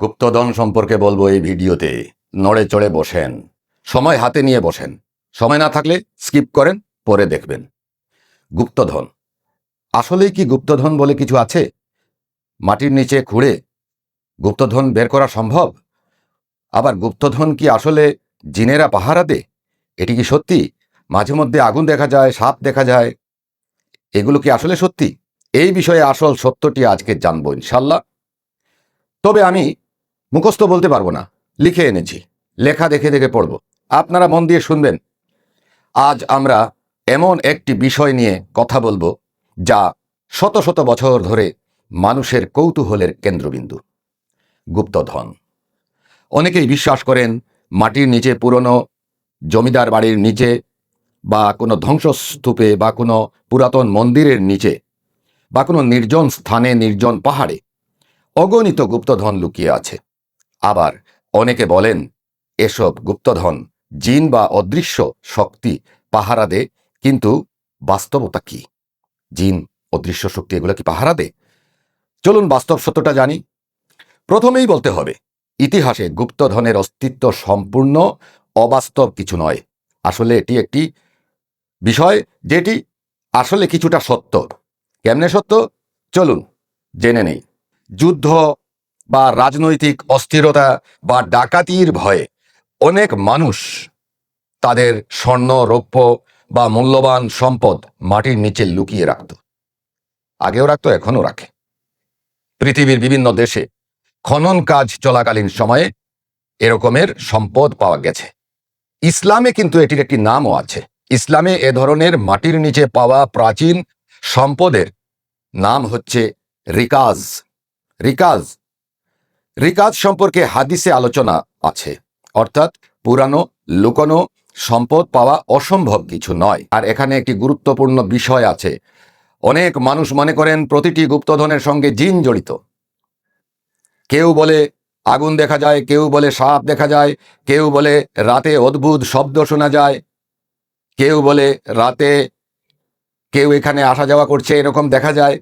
গুপ্তধন সম্পর্কে বলবো এই ভিডিওতে। নড়ে চড়ে বসেন, সময় হাতে নিয়ে বসেন। সময় না থাকলে স্কিপ করেন, পরে দেখবেন। গুপ্তধন আসলেই কি গুপ্তধন বলে কিছু আছে? মাটির নিচে খুঁড়ে গুপ্তধন বের করা সম্ভব? আবার গুপ্তধন কি আসলে জিনেরা পাহারা দেয়? এটি কি সত্যি? মাঝে মধ্যে আগুন দেখা যায়, সাপ দেখা যায়, এগুলো কি আসলে সত্যি? এই বিষয়ে আসল সত্যটি আজকে জানবো ইনশাল্লাহ। তবে আমি মুখস্থ বলতে পারবো না, লিখে এনেছি, লেখা দেখে দেখে পড়ব। আপনারা মন দিয়ে শুনবেন। আজ আমরা এমন একটি বিষয় নিয়ে কথা বলবো যা শত শত বছর ধরে মানুষের কৌতূহলের কেন্দ্রবিন্দু। গুপ্তধন। অনেকেই বিশ্বাস করেন মাটির নিচে, পুরনো জমিদার বাড়ির নিচে, বা কোনো ধ্বংসস্তূপে, বা কোনো পুরাতন মন্দিরের নিচে, বা কোনো নির্জন স্থানে, নির্জন পাহাড়ে অগণিত গুপ্তধন লুকিয়ে আছে। আবার অনেকে বলেন এসব গুপ্তধন জিন বা অদৃশ্য শক্তি পাহারা দেয়। কিন্তু বাস্তবতা কি? জিন, অদৃশ্য শক্তি এগুলো কি পাহারা দেয়? চলুন বাস্তব সত্যটা জানি। প্রথমেই বলতে হবে, ইতিহাসে গুপ্তধনের অস্তিত্ব সম্পূর্ণ অবাস্তব কিছু নয়। আসলে এটি একটি বিষয় যেটি আসলে কিছুটা সত্য। কেমনে সত্য? চলুন জেনে নেই। যুদ্ধ বা রাজনৈতিক অস্থিরতা বা ডাকাতির ভয়ে অনেক মানুষ তাদের স্বর্ণ, রৌপ্য বা মূল্যবান সম্পদ মাটির নিচে লুকিয়ে রাখত। আগেও রাখত, এখনও রাখে। পৃথিবীর বিভিন্ন দেশে খনন কাজ চলাকালীন সময়ে এরকমের সম্পদ পাওয়া গেছে। ইসলামে কিন্তু এটির একটি নামও আছে। ইসলামে এ ধরনের মাটির নিচে পাওয়া প্রাচীন সম্পদের নাম হচ্ছে রিকাজ। রিকাজ রিকাজ সম্পর্কে হাদিসে আলোচনা আছে। অর্থাৎ পুরানো লুকানো সম্পদ পাওয়া অসম্ভব কিছু নয়। আর এখানে একটি গুরুত্বপূর্ণ বিষয় আছে। অনেক মানুষ মনে করেন প্রতিটি গুপ্তধনের সঙ্গে জিন জড়িত। কেউ বলে আগুন দেখা যায়, কেউ বলে সাপ দেখা যায়, কেউ বলে রাতে অদ্ভুত শব্দ শোনা যায়, কেউ বলে রাতে কেউ এখানে আসা যাওয়া করছে, এরকম দেখা যায়।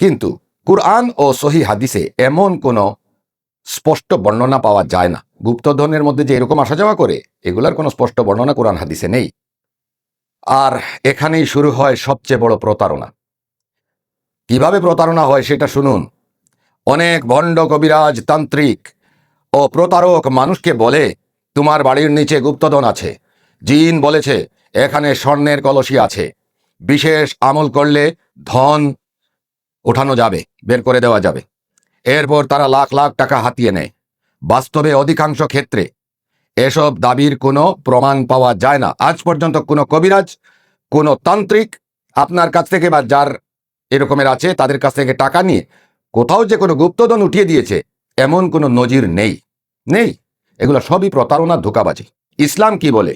কিন্তু কুরআন ও সহি হাদিসে এমন কোনো স্পষ্ট বর্ণনা পাওয়া যায় না। গুপ্তধনের মধ্যে যে এরকম আসা যাওয়া করে, এগুলার কোনো স্পষ্ট বর্ণনা কোরআন হাদিসে নেই। আর এখানেই শুরু হয় সবচেয়ে বড় প্রতারণা। কিভাবে প্রতারণা হয় সেটা শুনুন। অনেক ভণ্ড কবিরাজ, তান্ত্রিক ও প্রতারক মানুষকে বলে তোমার বাড়ির নিচে গুপ্তধন আছে। জিন বলেছে এখানে স্বর্ণের কলসি আছে, বিশেষ আমল করলে ধন ওঠানো যাবে, বের করে দেওয়া যাবে। এরপর তারা লাখ লাখ টাকা হাতিয়ে নেয়। বাস্তবে অধিকাংশ ক্ষেত্রে এসব দাবির কোনো প্রমাণ পাওয়া যায় না। আজ পর্যন্ত কোনো কবিরাজ, কোনো তান্ত্রিক আপনার কাছ থেকে বা যার এরকমের আছে তাদের কাছ থেকে টাকা নিয়ে কোথাও যে কোনো গুপ্তধন উঠিয়ে দিয়েছে এমন কোনো নজির নেই। নেই। এগুলো সবই প্রতারণা, ধোঁকাবাজি। ইসলাম কি বলে?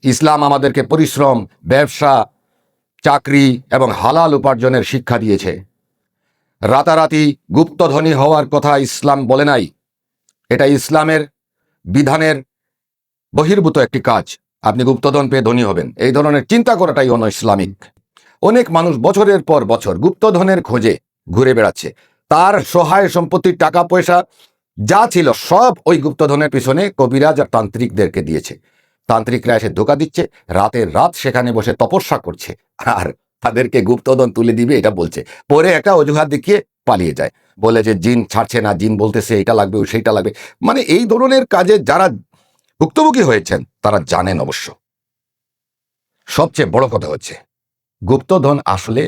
ইসলাম আমাদেরকে পরিশ্রম, ব্যবসা, চাকরি এবং হালাল উপার্জনের শিক্ষা দিয়েছে। রাতারাতি গুপ্তধনী হওয়ার কথা ইসলাম বলে নাই। এটা ইসলামের বিধানের বহির্ভূত একটি কাজ। আপনি গুপ্তধন পেয়ে ধনী হবেন, এই ধরনের চিন্তা করাটাই অন ইসলামিক। অনেক মানুষ বছরের পর বছর গুপ্তধনের খোঁজে ঘুরে বেড়াচ্ছে। তার সহায় সম্পত্তির টাকা পয়সা যা ছিল সব ওই গুপ্তধনের পিছনে কবিরাজ আর তান্ত্রিকদেরকে দিয়েছে। তান্ত্রিকরা এসে ধোঁকা দিচ্ছে, রাতের রাত সেখানে বসে তপস্যা করছে, আর তাদেরকে গুপ্তধন তুলে দিবে এটা বলছে। পরে একটা অজুহাত দেখিয়ে পালিয়ে যায়, বলে যে জিন ছাড়ছে না, জিন বলতেছে এটা লাগবে, সেইটা লাগবে। মানে এই ধরনের কাজে যারা ভুক্তভোগী হয়েছেন তারা জানেন অবশ্য। সবচেয়ে বড় কথা হচ্ছে গুপ্তধন আসলে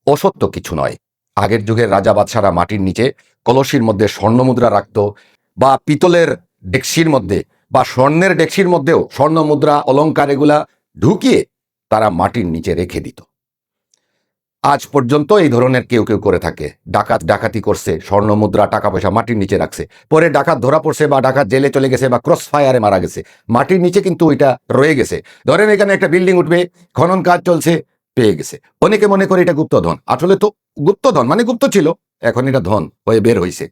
অসত্য কিছু নয়। আগের যুগের রাজা বাদশারা মাটির নিচে কলসির মধ্যে স্বর্ণমুদ্রা রাখত, বা পিতলের ডেকসির মধ্যে বা স্বর্ণের ডেকসির মধ্যেও স্বর্ণমুদ্রা, অলংকার এগুলা ঢুকিয়ে তারা মাটির নিচে রেখে দিত। আজ পর্যন্ত এই ধরনের কেউ কেউ করে থাকে। ডাকাত ডাকাতি করছে, স্বর্ণমুদ্রা, টাকা পয়সা মাটির নিচে রাখছে। পরে ডাকাত ধরা পড়ছে, বা ডাকাত জেলে চলে গেছে, বা ক্রস ফায়ারে মারা গেছে, মাটির নিচে কিন্তু ওইটা রয়ে গেছে। ধরেন এখানে একটা বিল্ডিং উঠবে, খনন কাজ চলছে, পেয়ে গেছে। অনেকে মনে করে এটা গুপ্তধন। আসলে তো গুপ্তধন মানে গুপ্ত ছিল, এখন এটা ধন হয়ে বের হয়েছে।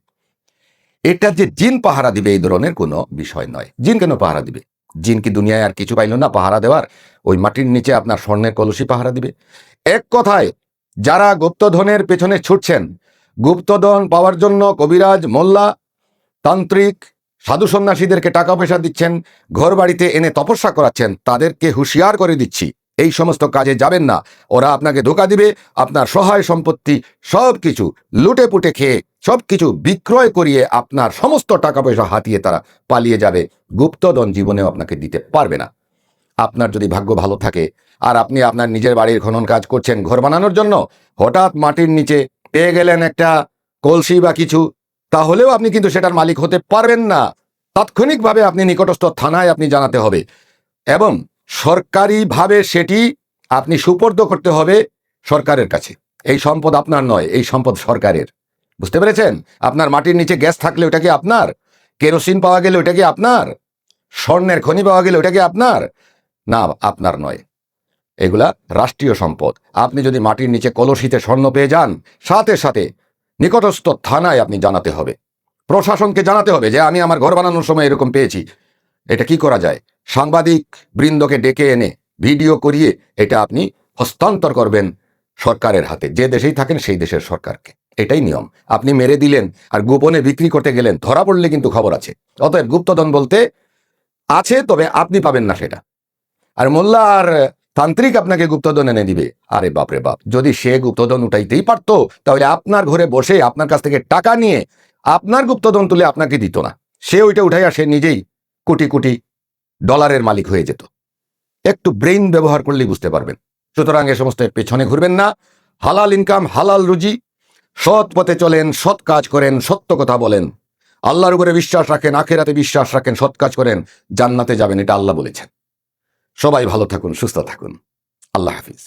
এটা যে জিন পাহারা দিবে এই ধরনের কোনো বিষয় নয়। জিন কেন পাহারা দিবে? জিন কি দুনিয়ায় আর কিছু পাইল না পাহারা দেওয়ার? ওই মাটির নিচে আপনার স্বর্ণের কলসি পাহারা দিবে? এক কথায়, যারা গুপ্তধনের পেছনে ছুটছেন, গুপ্তধন পাওয়ার জন্য কবিরাজ, মোল্লা তান্ত্রিক সাধু সন্ন্যাসীদেরকে টাকা পয়সা দিচ্ছেন, ঘর বাড়িতে এনে তপস্যা করাচ্ছেন, তাদেরকে হুঁশিয়ার করে দিচ্ছি এই সমস্ত কাজে যাবেন না। ওরা আপনাকে ধোঁকা দিবে, আপনার সহায় সম্পত্তি সব কিছু লুটে পুটে খেয়ে সব কিছু বিক্রয় করিয়ে আপনার সমস্ত টাকা পয়সা হাতিয়ে তারা পালিয়ে যাবে। গুপ্তধন জীবনেও আপনাকে দিতে পারবে না। আপনার যদি ভাগ্য ভালো থাকে আর আপনি আপনার নিজের বাড়ির খনন কাজ করছেন ঘর বানানোর জন্য, হঠাৎ মাটির নিচে পেয়ে গেলেন একটা কলসি বা কিছু, তাহলেও আপনি কিন্তু সেটার মালিক হতে পারবেন না। তাৎক্ষণিকভাবে আপনি নিকটস্থ থানায় আপনি জানাতে হবে এবং সরকারিভাবে সেটি আপনি সুপর্দ করতে হবে সরকারের কাছে। এই সম্পদ আপনার নয়, এই সম্পদ সরকারের। বুঝতে পেরেছেন? আপনার মাটির নিচে গ্যাস থাকলে ওটা কি আপনার? কেরোসিন পাওয়া গেলে ওটা কি আপনার? স্বর্ণের খনি পাওয়া গেলে ওটা কি আপনার? না, আপনার নয়। এগুলা রাষ্ট্রীয় সম্পদ। আপনি যদি মাটির নিচে কলসিতে স্বর্ণ পেয়ে যান, সাথে সাথে নিকটস্থ থানায় আপনি জানাতে হবে, প্রশাসনকে জানাতে হবে যে আমি আমার ঘর বানানোর সময় এরকম পেয়েছি। এটা কি করা যায়? সাংবাদিক বৃন্দকে ডেকে এনে ভিডিও করিয়ে এটা আপনি হস্তান্তর করবেন সরকারের হাতে, যে দেশেই থাকেন সেই দেশের সরকারকে। এটাই নিয়ম। আপনি মেরে দিলেন আর গোপনে বিক্রি করতে গেলেন, ধরা পড়লে কিন্তু খবর আছে। অতএব গুপ্তধন বলতে আছে, তবে আপনি পাবেন না সেটা। আর মোল্লা আর তান্ত্রিক আপনাকে গুপ্তধন এনে দিবে। আরে বাপরে বাপ, যদি সে গুপ্তধন উঠাইতেই পারতো তাহলে আপনার ঘরে বসে আপনার কাছ থেকে টাকা নিয়ে আপনার গুপ্তধন তুলে আপনাকে দিত না। সে ওইটা উঠাইয়া সে নিজেই কোটি কোটি ডলারের মালিক হয়ে যেত। একটু ব্রেইন ব্যবহার করলেই বুঝতে পারবেন। সুতরাং এ সমস্ত পেছনে ঘুরবেন না। হালাল ইনকাম, হালাল রুজি, সৎ পথে চলেন, সৎ কাজ করেন, সত্য কথা বলেন, আল্লাহর উপরে বিশ্বাস রাখেন, আখিরাতে বিশ্বাস রাখেন, সৎ কাজ করেন, জান্নাতে যাবেন। এটা আল্লাহ বলেছেন। সবাই ভালো থাকুন, সুস্থ থাকুন। আল্লাহ হাফিজ।